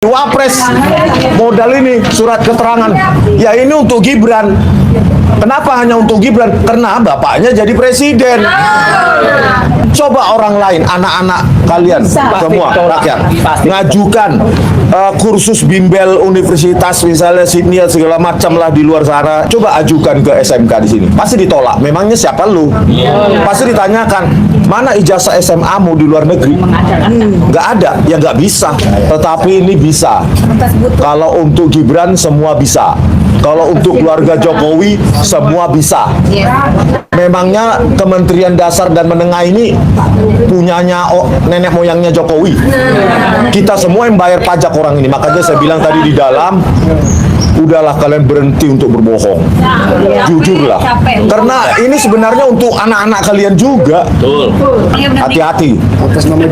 Wapres modal ini surat keterangan ya ini untuk Gibran. Kenapa hanya untuk Gibran? Karena bapaknya jadi presiden. Coba orang lain, anak-anak kalian semua rakyat ngajukan kursus bimbel universitas misalnya Sydney segala macam lah di luar sana. Coba ajukan ke SMK di sini. Pasti ditolak. Memangnya siapa lu? Pasti ditanyakan, mana ijazah SMA-mu di luar negeri? Nggak ada, ya nggak bisa. Tetapi ini bisa. Kalau untuk Gibran semua bisa. Kalau untuk keluarga Jokowi semua bisa. Memangnya Kementerian Dasar dan Menengah ini punyanya nenek moyangnya Jokowi. Kita semua yang bayar pajak orang ini. Makanya saya bilang tadi di dalam, udahlah kalian berhenti untuk berbohong. Jujurlah. Karena ini sebenarnya untuk anak-anak kalian juga. Hati-hati.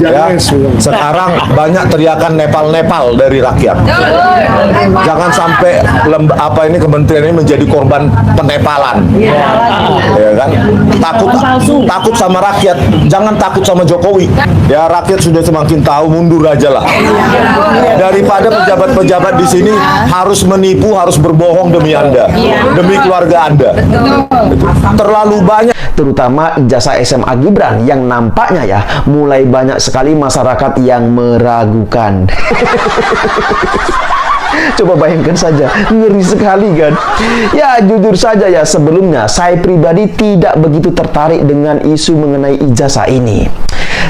Ya, sekarang banyak teriakan Nepal-Nepal dari rakyat. Jangan sampai kementerian ini menjadi korban penepalan. Ya kan? Takut sama rakyat, jangan takut sama Jokowi. Ya, rakyat sudah semakin tahu, mundur aja lah. Daripada pejabat-pejabat di sini harus menipu, harus berbohong demi Anda, demi keluarga Anda. Terlalu banyak. Terutama ijazah SMA Gibran yang nampaknya ya mulai banyak sekali masyarakat yang meragukan. Coba bayangkan saja, ngeri sekali kan? Ya jujur saja ya, sebelumnya saya pribadi tidak begitu tertarik dengan isu mengenai ijazah ini.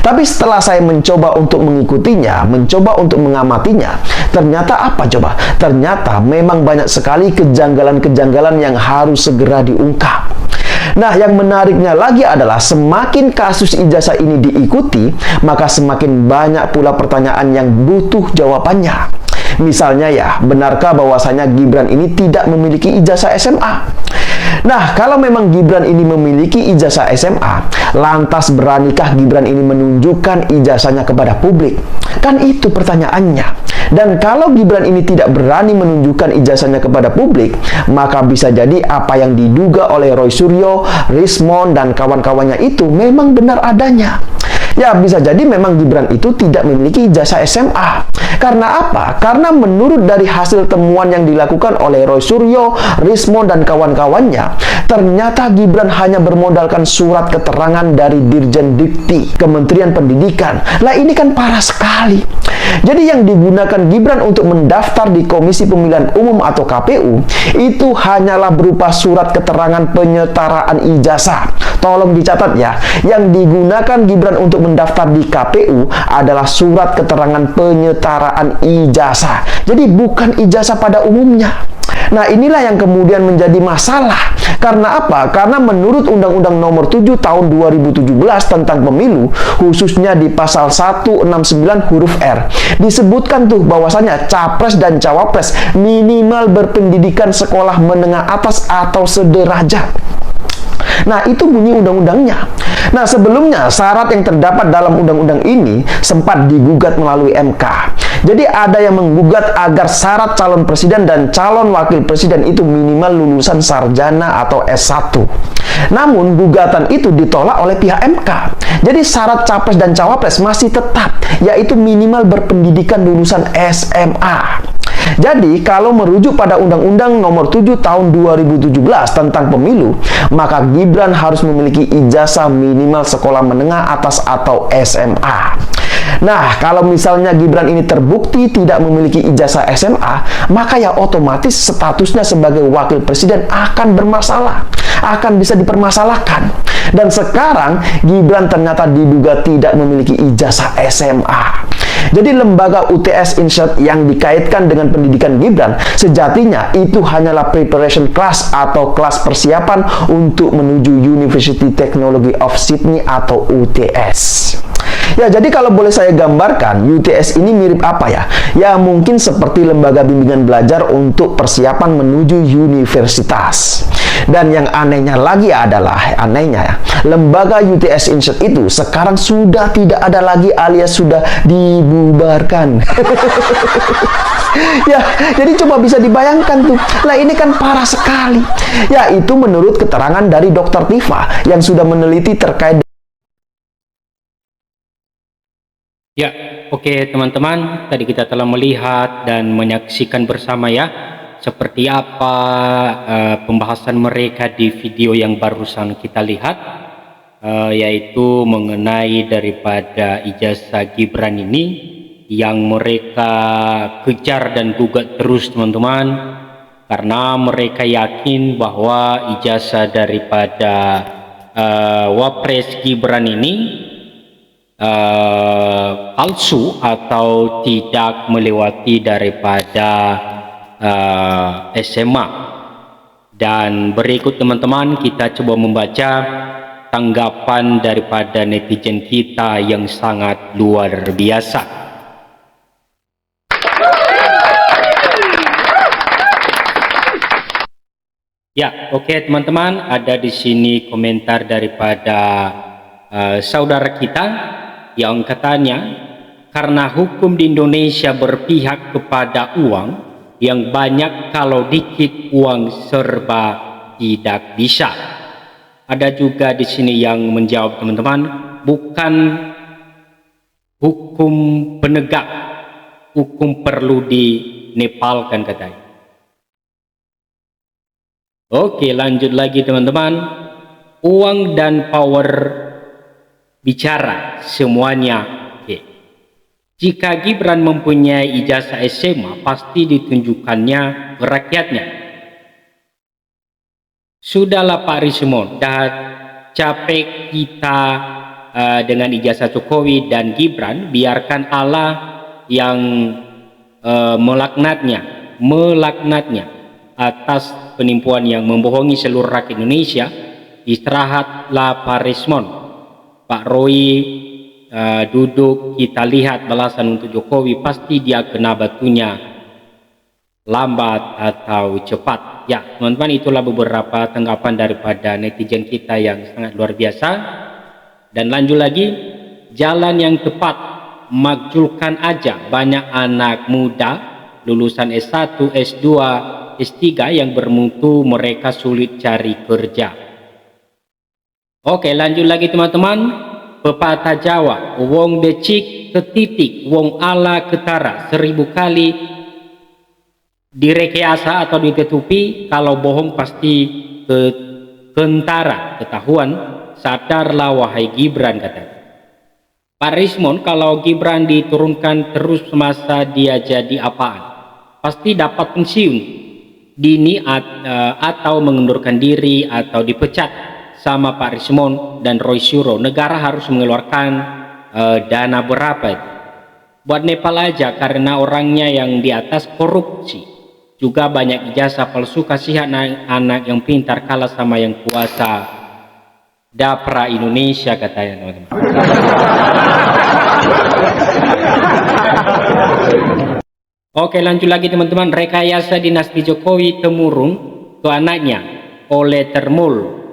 Tapi setelah saya mencoba untuk mengikutinya, mencoba untuk mengamatinya, ternyata apa coba? Ternyata memang banyak sekali kejanggalan-kejanggalan yang harus segera diungkap. Nah, yang menariknya lagi adalah semakin kasus ijazah ini diikuti, maka semakin banyak pula pertanyaan yang butuh jawabannya. Misalnya ya, benarkah bahwasanya Gibran ini tidak memiliki ijazah SMA? Nah, kalau memang Gibran ini memiliki ijazah SMA, lantas beranikah Gibran ini menunjukkan ijazahnya kepada publik? Kan itu pertanyaannya. Dan kalau Gibran ini tidak berani menunjukkan ijazahnya kepada publik, maka bisa jadi apa yang diduga oleh Roy Suryo, Rismond, dan kawan-kawannya itu memang benar adanya. Ya, bisa jadi memang Gibran itu tidak memiliki ijazah SMA. Karena apa? Karena menurut dari hasil temuan yang dilakukan oleh Roy Suryo, Rismond, dan kawan-kawannya, ternyata Gibran hanya bermodalkan surat keterangan dari Dirjen Dikti, Kementerian Pendidikan. Lah ini kan parah sekali. Jadi yang digunakan Gibran untuk mendaftar di Komisi Pemilihan Umum atau KPU, itu hanyalah berupa surat keterangan penyetaraan ijazah. Tolong dicatat ya, yang digunakan Gibran untuk mendaftar di KPU adalah surat keterangan penyetaraan ijazah. Jadi bukan ijazah pada umumnya. Nah, inilah yang kemudian menjadi masalah. Karena apa? Karena menurut Undang-Undang Nomor 7 Tahun 2017 tentang Pemilu, khususnya di pasal 169 huruf R, disebutkan tuh bahwasanya capres dan cawapres minimal berpendidikan sekolah menengah atas atau sederajat. Nah, itu bunyi undang-undangnya. Nah, sebelumnya syarat yang terdapat dalam undang-undang ini sempat digugat melalui MK. Jadi ada yang menggugat agar syarat calon presiden dan calon wakil presiden itu minimal lulusan sarjana atau S1. Namun gugatan itu ditolak oleh pihak MK. Jadi syarat capres dan cawapres masih tetap, yaitu minimal berpendidikan lulusan SMA. Jadi, kalau merujuk pada Undang-Undang Nomor 7 Tahun 2017 tentang Pemilu, maka Gibran harus memiliki ijazah minimal sekolah menengah atas atau SMA. Nah, kalau misalnya Gibran ini terbukti tidak memiliki ijazah SMA, maka ya otomatis statusnya sebagai wakil presiden akan bermasalah, akan bisa dipermasalahkan. Dan sekarang Gibran ternyata diduga tidak memiliki ijazah SMA. Jadi lembaga UTS Insert yang dikaitkan dengan pendidikan Gibran sejatinya itu hanyalah preparation class atau kelas persiapan untuk menuju University Technology of Sydney atau UTS. Ya, jadi kalau boleh saya gambarkan, UTS ini mirip apa ya? Ya, mungkin seperti lembaga bimbingan belajar untuk persiapan menuju universitas. Dan yang anehnya lagi adalah, lembaga UTS Insert itu sekarang sudah tidak ada lagi alias sudah dibubarkan. Ya, jadi coba bisa dibayangkan tuh. Lah ini kan parah sekali. Ya, itu menurut keterangan dari Dr. Tifa yang sudah meneliti terkait Ya, oke teman-teman, tadi kita telah melihat dan menyaksikan bersama ya seperti apa pembahasan mereka di video yang barusan kita lihat, yaitu mengenai daripada ijazah Gibran ini yang mereka kejar dan gugat terus teman-teman, karena mereka yakin bahwa ijazah daripada Wapres Gibran ini palsu atau tidak melewati daripada SMA. Dan berikut teman-teman kita coba membaca tanggapan daripada netizen kita yang sangat luar biasa. Ya, oke teman-teman, ada di sini komentar daripada saudara kita yang katanya, karena hukum di Indonesia berpihak kepada uang yang banyak, kalau dikit uang serba tidak bisa. Ada juga di sini yang menjawab teman-teman, bukan hukum penegak, hukum perlu dinepalkan katanya. Oke, lanjut lagi teman-teman. Uang dan power bicara semuanya. Oke. Jika Gibran mempunyai ijazah SMA, pasti ditunjukkannya ke rakyatnya. Sudahlah Pak Rismon, dah capek kita dengan ijazah Jokowi dan Gibran, biarkan Allah yang melaknatnya atas penipuan yang membohongi seluruh rakyat Indonesia. Istirahatlah Pak Rismon. Pak Roy duduk, kita lihat balasan untuk Jokowi, pasti dia kena batunya lambat atau cepat. Ya teman-teman, itulah beberapa tanggapan daripada netizen kita yang sangat luar biasa. Dan lanjut lagi, jalan yang tepat, makjulkan aja banyak anak muda lulusan S1, S2, S3 yang bermutu, mereka sulit cari kerja. Oke, lanjut lagi teman-teman. Pepatah Jawa, wong becik ketitik, wong ala ketara, 1000 kali direkayasa atau ditutupi, kalau bohong pasti kentara, ketahuan. Sadarlah wahai Gibran, kata Pak Rismon, kalau Gibran diturunkan terus masa dia jadi apaan? Pasti dapat pensiun dini atau mengundurkan diri atau dipecat sama Pak Rismon dan Roy Suryo. Negara harus mengeluarkan dana berapa itu? Buat Nepal aja, karena orangnya yang di atas korupsi. Juga banyak ijazah palsu, kasihan anak yang pintar kalah sama yang kuasa dapra Indonesia, katanya teman-teman. Oke, lanjut lagi teman-teman. Rekayasa dinasti Jokowi temurun ke anaknya oleh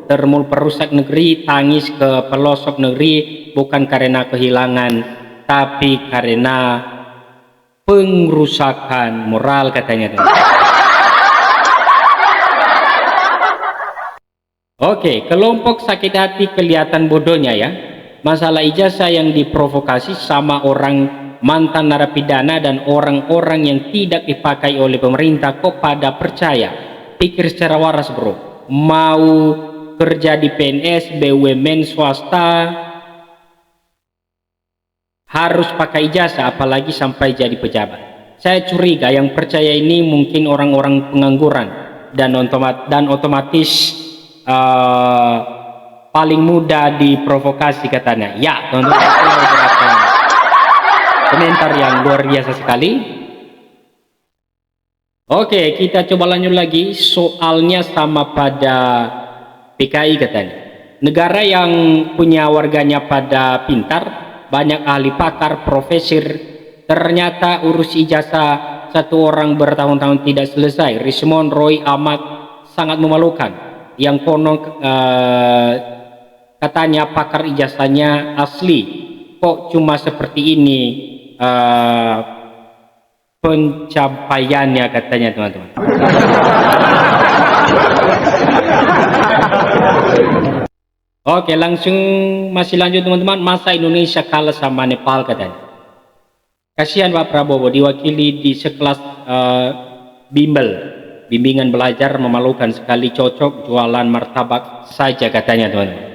Termul perusak negeri, tangis ke pelosok negeri, bukan karena kehilangan tapi karena pengrusakan moral, katanya. Oke, kelompok sakit hati kelihatan bodohnya ya. Masalah ijazah yang diprovokasi sama orang mantan narapidana dan orang-orang yang tidak dipakai oleh pemerintah, kok pada percaya. Pikir secara waras bro, mau kerja di PNS, BUMN, swasta harus pakai ijazah, apalagi sampai jadi pejabat. Saya curiga yang percaya ini mungkin orang-orang pengangguran dan otomatis paling mudah diprovokasi, katanya. Ya teman-teman, beberapa komentar yang luar biasa sekali. Oke, kita coba lanjut lagi. Soalnya sama pada PKI, katanya. Negara yang punya warganya pada pintar, banyak ahli pakar, profesor, ternyata urus ijazah satu orang bertahun-tahun tidak selesai. Rismon, Roy, Ahmad sangat memalukan. Yang konon katanya pakar ijazahnya asli, kok cuma seperti ini pencapaiannya, katanya teman-teman. Oke, langsung masih lanjut teman-teman. Masa Indonesia kalah sama Nepal, katanya. Kasihan Pak Prabowo diwakili di sekelas bimbingan belajar memalukan sekali, cocok jualan martabak saja katanya teman-teman.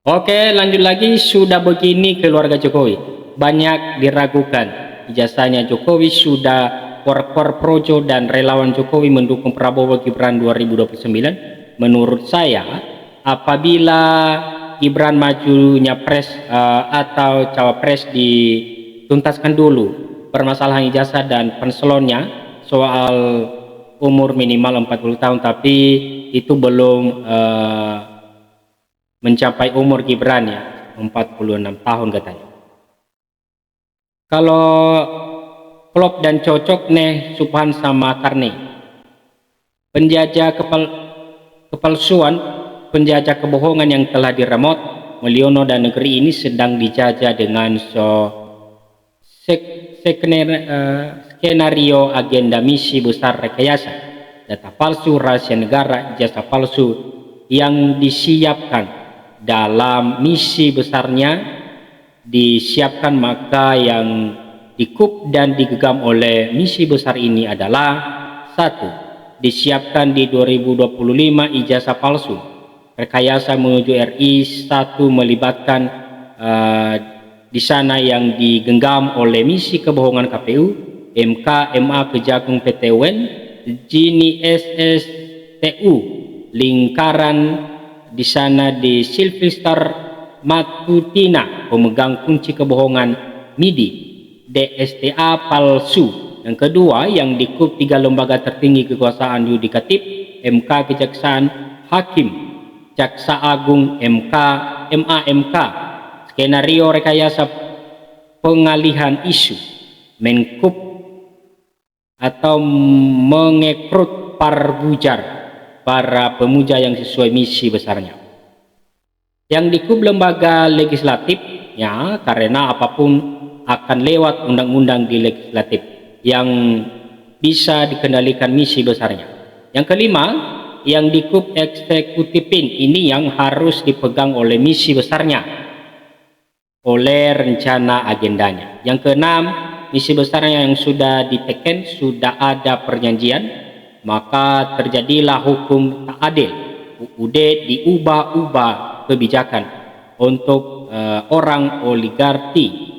Oke, lanjut lagi. Sudah begini keluarga Jokowi banyak diragukan. Ijazahnya Jokowi sudah war projo dan relawan Jokowi mendukung Prabowo Gibran 2029. Menurut saya, apabila Gibran maju nyapres atau cawapres, dituntaskan dulu permasalahan ijazah dan penselonnya. Soal umur minimal 40 tahun, tapi itu belum mencapai umur Gibran ya, 46 tahun katanya. Kalau klop dan cocok nih Subhan sama Karni, penjajah kepalsuan, penjajah kebohongan yang telah diremot, Mulyono dan negeri ini sedang dijajah dengan skenario agenda misi besar rekayasa, data palsu, rahasia negara, ijazah palsu yang disiapkan dalam misi besarnya disiapkan. Maka yang dikup dan digenggam oleh misi besar ini adalah: 1. Disiapkan di 2025 ijazah palsu. Rekayasa menuju RI 1 melibatkan di sana yang digenggam oleh misi kebohongan KPU, MK, MA, Kejagung, PT UN, Jini, SSTU, lingkaran di sana di Sylvester Matutina, pemegang kunci kebohongan MIDI, DSTA palsu. Yang kedua, yang dikup 3 lembaga tertinggi kekuasaan yudikatif, MK, Kejaksaan, Hakim, Jaksa Agung, MK, MA, MK. Skenario rekayasa pengalihan isu, menkup atau mengekrut parbujar, para pemuja yang sesuai misi besarnya. Yang dikup lembaga legislatif ya, karena apapun akan lewat undang-undang di legislatif yang bisa dikendalikan misi besarnya. Yang kelima, yang dikup eksekutifin, ini yang harus dipegang oleh misi besarnya, oleh rencana agendanya. Yang keenam, misi besarnya yang sudah diteken, sudah ada perjanjian, maka terjadilah hukum tak adil. UUD diubah-ubah kebijakan untuk orang oligarki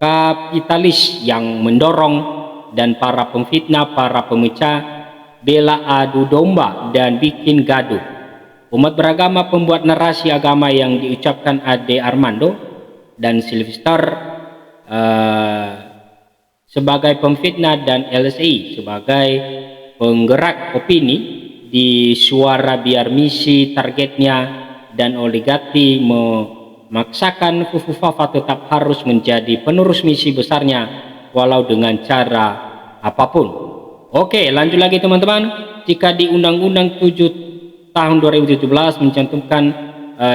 kapitalis yang mendorong dan para pemfitnah, para pemecah bela adu domba dan bikin gaduh. Umat beragama pembuat narasi agama yang diucapkan Ade Armando dan Sylvester sebagai pemfitnah dan LSI sebagai penggerak opini di suara biar misi targetnya dan oligarki memaksakan Fufufafa tetap harus menjadi penerus misi besarnya walau dengan cara apapun. Oke, lanjut lagi teman-teman. Jika di Undang-Undang 7 tahun 2017 mencantumkan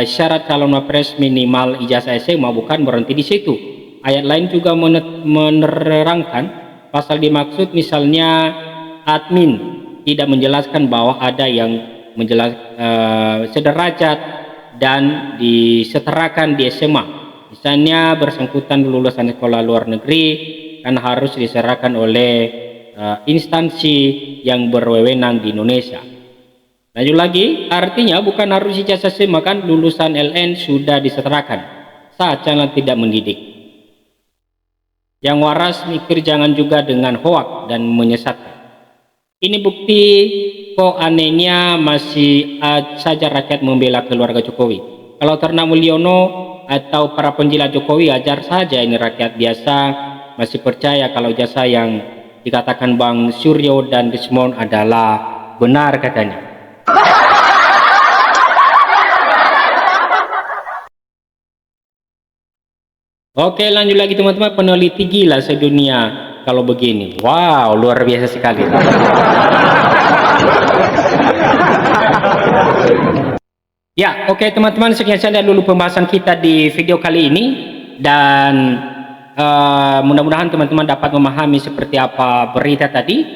syarat calon wapres minimal ijazah SMA, bukan berhenti di situ. Ayat lain juga menerangkan pasal dimaksud, misalnya admin tidak menjelaskan bahwa ada yang sederajat dan disetarakan di SMA. Misalnya bersangkutan lulusan sekolah luar negeri kan harus diserahkan oleh instansi yang berwenang di Indonesia. Lanjut lagi, artinya bukan harus ijazah SMA, kan lulusan LN sudah disetarakan saat channel tidak mendidik. Yang waras mikir jangan juga dengan hoak dan menyesatkan. Ini bukti kok anehnya masih saja rakyat membela keluarga Jokowi. Kalau ternak Mulyono atau para penjilat Jokowi, ajar saja ini rakyat biasa masih percaya kalau jasa yang dikatakan Bang Suryo dan Desmond adalah benar katanya. Oke, lanjut lagi teman-teman. Peneliti gila sedunia kalau begini. Wow, luar biasa sekali. Ya, oke teman-teman, sekian saja dulu pembahasan kita di video kali ini, dan mudah-mudahan teman-teman dapat memahami seperti apa berita tadi,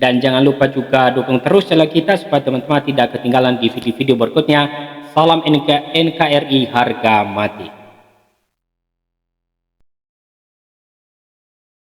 dan jangan lupa juga dukung terus channel kita supaya teman-teman tidak ketinggalan di video-video berikutnya. Salam NKRI harga mati.